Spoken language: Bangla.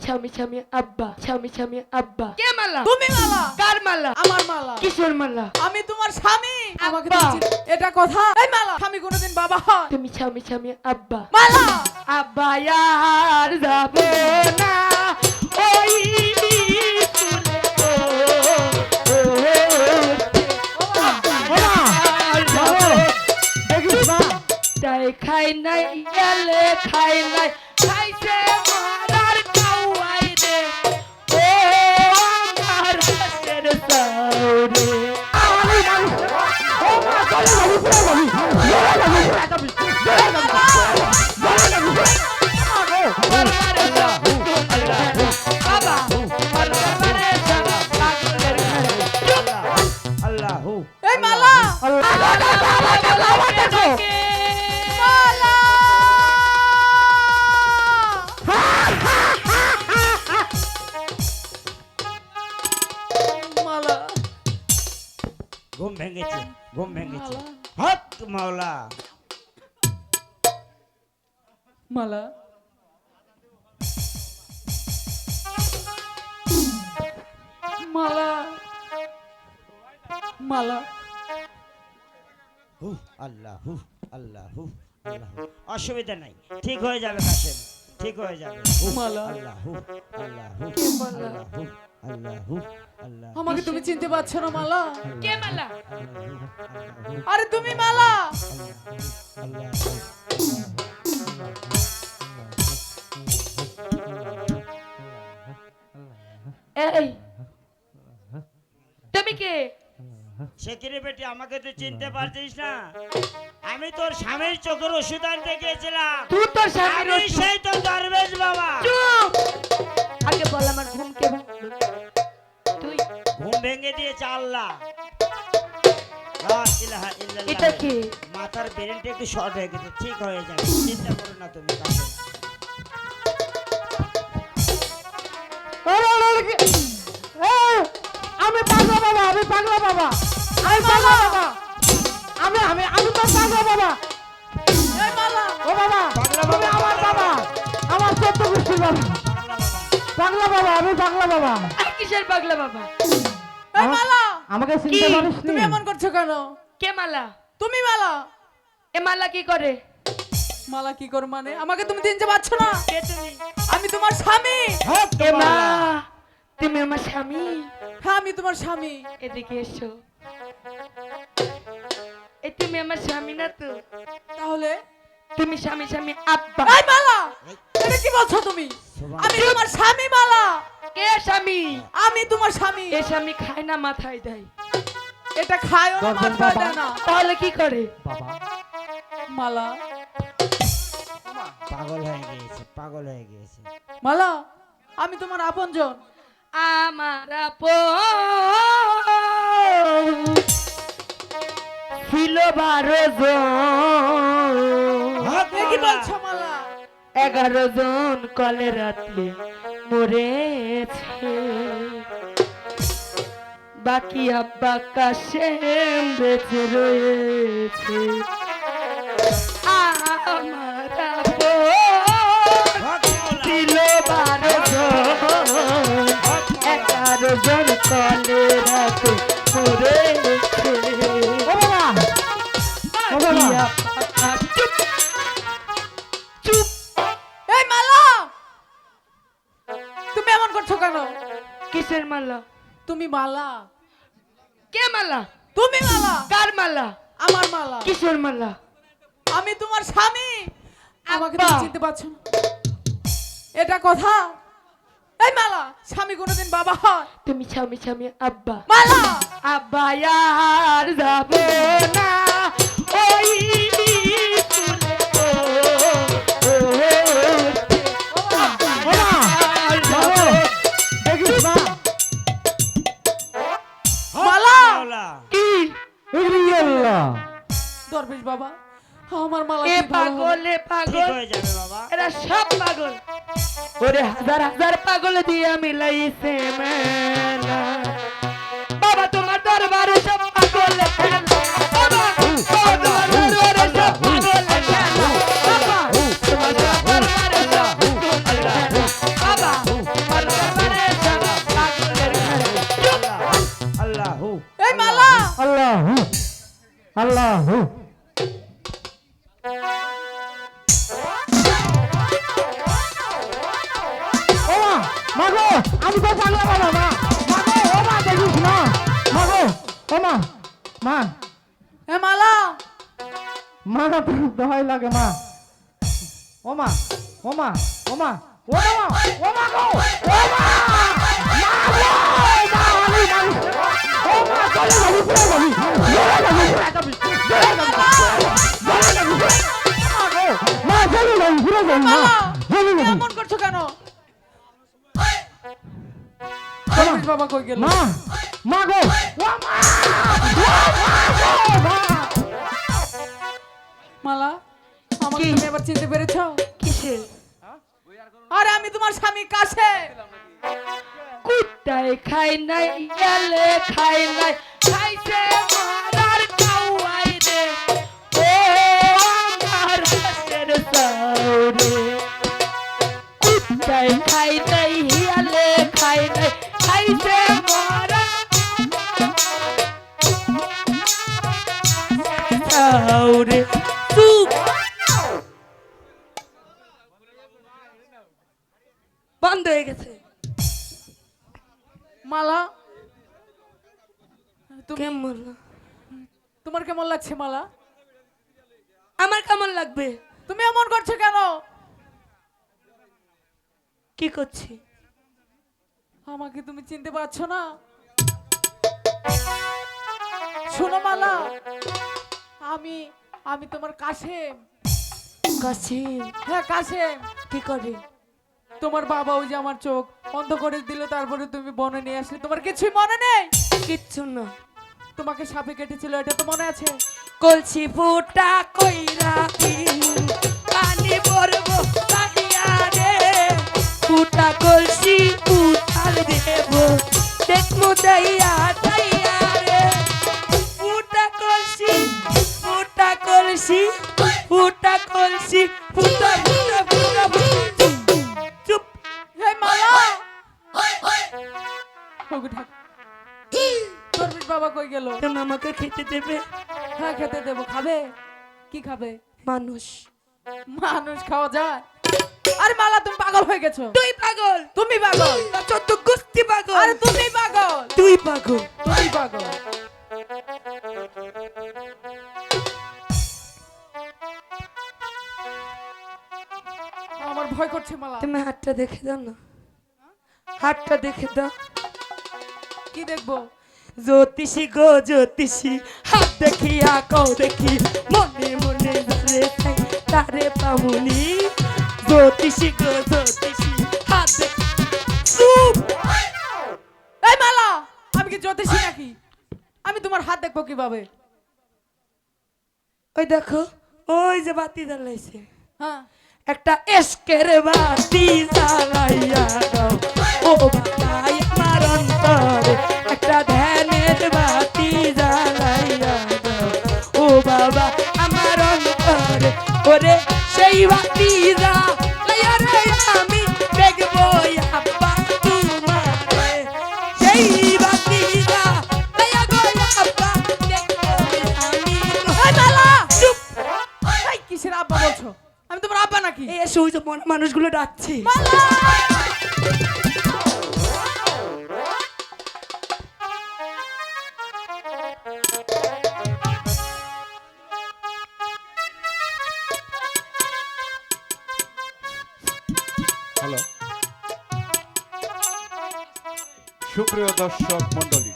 ছামি ছামি আব্বা ছামি ছামি আব্বা কে মালা তুমি মালা কার মালা আমার মালা কিশোর মালা আমি তোমার স্বামী আমাকে আব্বা। তুমি এটা কথা এই মালা স্বামী কোনোদিন বাবা হয় তুমি ছামি ছামি আব্বা মালা আব্বা আর যাব না ওই তাই খাই নাই গেলে খাই নাই খাইছে মারার কাউয়াই রে ও আমার হাতের সাউরে এই মালা মালা ঘুম ভেঙেছে ঘুম ভেঙেছে হক মাওলা মালা মালা মালা হু আল্লাহ হু আল্লাহ হু আল্লাহ অসুবিধা নাই ঠিক হয়ে যাবে কাশেম ঠিক হয়ে যাবে হু মালা। আল্লাহ হু আল্লাহ হু আল্লাহ হু আল্লাহ হু আল্লাহ আমাকে তুমি চিনতে পারছো না মালা কে মালা আরে তুমি মালা এই তুমি কে সেকিরে বেটি আমাকে তুই চিনতে পারছিস না আমি তোর স্বামীর চোখের ওষুধ আনতে গিয়েছিলাম তুই তো স্বামীর আমি ওষুধ। সেই তো দরবেশ বাবা চুপ আগে বল আমার ঘুম কে ভাঙলো? তুই ঘুম ভেঙে দিয়েছে আল্লাহ লা ইলাহা ইল্লাল্লাহ। এটা কি মাথার ব্রেনটা একটু শর্ট হয়ে গেছে ঠিক হয়ে যাবে চিন্তা করো না তুমি কাশেম আমি পাগলা বাবা আমি পাগলা বাবা আমি পাগলা বাবা আমি আমি আমি তো পাগলা বাবা এই মালা ও বাবা পাগলা তুমি বাবা, আমার বাবা আমার সত্য গোষ্ঠী বাবা পাগলা বাবা আমি পাগলা বাবা আর কিসের পাগলা বাবা এই মালা আমাকে কি? চিনতে পারিস তুমি এমন করছো কেন কে মালা তুমি মালা এ মালা কি করে মালা কি কর মানে আমাকে তুমি চিনতে পারছো না কে তুমি আমি তোমার স্বামী হক এ মা মাওলা। তুমি আমার স্বামী হ্যাঁ আমি তোমার স্বামী এদিকে এসো এ তুমি আমার স্বামী না তো তাহলে তুমি স্বামী স্বামী আব্বা এই মালা এটা কি বলছো তুমি আমি তোমার স্বামী মালা কে স্বামী আমি তোমার স্বামী এ স্বামী খায় না মাথায় দেয় এটা খায়ও না গর্জন মাথায় বাবা। দেয় না তাহলে কি করে বাবা মালা পাগল হয়ে গিয়েছে পাগল হয়ে গিয়েছে মালা আমি তোমার আপনজন আমার ছিল 12 জন হক এ কি মাওলা। বলছো মালা 11 জন কলেরাতে মরেছে বাকি আব্বা কাশেম বেঁচে রয়েছে আমার হক মাওলা। ছিল 12 জন 11 জন কলেরাতে মরেছে ও বাবা ও বাবা চুপ চুপ এই মালা তুমি এমন করছো কেন কিসের মালা তুমি মালা কে মালা তুমি মালা কার মালা আমার মালা কিশোর মালা আমি তোমার স্বামী আমাকে তুমি আব্বা। চিনতে পারছো না এটা কথা এই মালা স্বামী কোনোদিন বাবা হয় তুমি ছামি ছামি আব্বা মালা আব্বা আর যাব না ওই দেখিস না হক মালা। মাওলা। কি ইল্লাল্লাহ দরবেশ বাবা আমার মালা এ কি ভালো হবে? পাগল এ ঠিক পাগল হয়ে যাবে বাবা এরা সব পাগল ওরে হাজার হাজার পাগল দিয়ে মিলাইছে মেলা বাবা তোমার দরবারে সব পাগল খেলা। বাবা তোমার দরবারে সব পাগল খেলা। বাবা তোমার দরবারে সব পাগল খেলা। বাবা মা গো আমি তো পাগলা বাবা মা মা গো ও মা দেখিস না মা গো ও মা মা এ মালা মা না দহাই লাগে মা ও মা ও মা ও মা ও মা ও মা গো ও মা মা গো মা আমি আমি ও মা চলে যাবি পুরো যাবি মা চলে যাবি পুরো যাবি মা মালা চলে তুমি যাবি এমন করছো কেন দরবেশ বাবা কই গেল মা মা গো ও মা ও মা মালা আমাকে তুমি এবার চিনতে পেরেছো কিসের আরে আমি তোমার স্বামী কাছে কুত্তায় খাই নাই গেলে খাই নাই খাইছে মারার কাউয়াই রে ও আমার হাসের সাউরে কুত্তায় খাই নাই গেলে খাই নাই খাইছে মারার সাউরে চুপ বন্ধ হয়ে গেছে মালা তুমি কেমন তোমার কেমন লাগছে মালা আমার কেমন লাগবে তুমি এমন করছো কেন কি করছি আমাকে তুমি চিনতে পারছো না শোনো মালা আমি আমি তোমার কাশেম কাশিম হ্যাঁ কাশেম কি করে তোমার বাবা ওই যে আমার চোখ বন্ধ করে দিল তারপরে তুমি বনে নিয়ে আসলে তোমার কিছুই মনে নেই কিচ্ছু না তোমাকে সাপে কেটেছিল এটা তো মনে আছে কলসি ফুটা কইরা পানি পড়ব কাহিয়া রে ফুটা কলসি উঠাল দেব দেখমু দাইয়া দাইয়া রে ফুটা কলসি ফুটা কলসি ফুটা কলসি ফুটা ফুটা ফুটা ফুটা চুপ হে মালা ওগো ঠাক দরবেশ বাবা কই গেল তুমি আমাকে খেতে দেবে হ্যাঁ খেতে দেবো খাবে কি খাবে মানুষ মানুষ খাওয়া যায় আরে মালা তুমি পাগল হয়ে গেছো তুই পাগল তুমি পাগল চোদ্দ গুস্তি পাগল আরে তুমি পাগল তুই পাগল তুমি পাগল আমার ভয় করছে মালা তুমি হাতটা দেখে দাও না হাতটা দেখে দাও কি দেখবো জ্যোতিষী গো জ্যোতিষী হাত দেখিয়া কও দেখি মনে মনে ধরে থাই তারে পামুনি জ্যোতিষী গো জ্যোতিষী হাত দেখি চুপ এই মালা আমি কি জ্যোতিষী নাকি আমি তোমার হাত দেখবো কিভাবে ওই দেখো ওই যে বাতি জ্বালাইছে হ্যাঁ একটা এসকের বাতি জ্বালাইয়া দাও ও বাবাই আমার অন্তরে একটা ধ্যানের বাতি জ্বালাইয়া দাও ও বাবা আমার অন্তরে ওরে সেই বাতি জ্বালাইয়া রে আমি দেখবো আব্বা তোমারে সেই বাতি জ্বালাইয়া গো আব্বা দেখবো আমি এই মালা চুপ এই কিসের আব্বা বলছো আমি তোমার আব্বা নাকি এই এসে ওই যে মানুষগুলো ডাকছে মালা হ্যালো সুপ্রিয় দর্শক মন্ডলী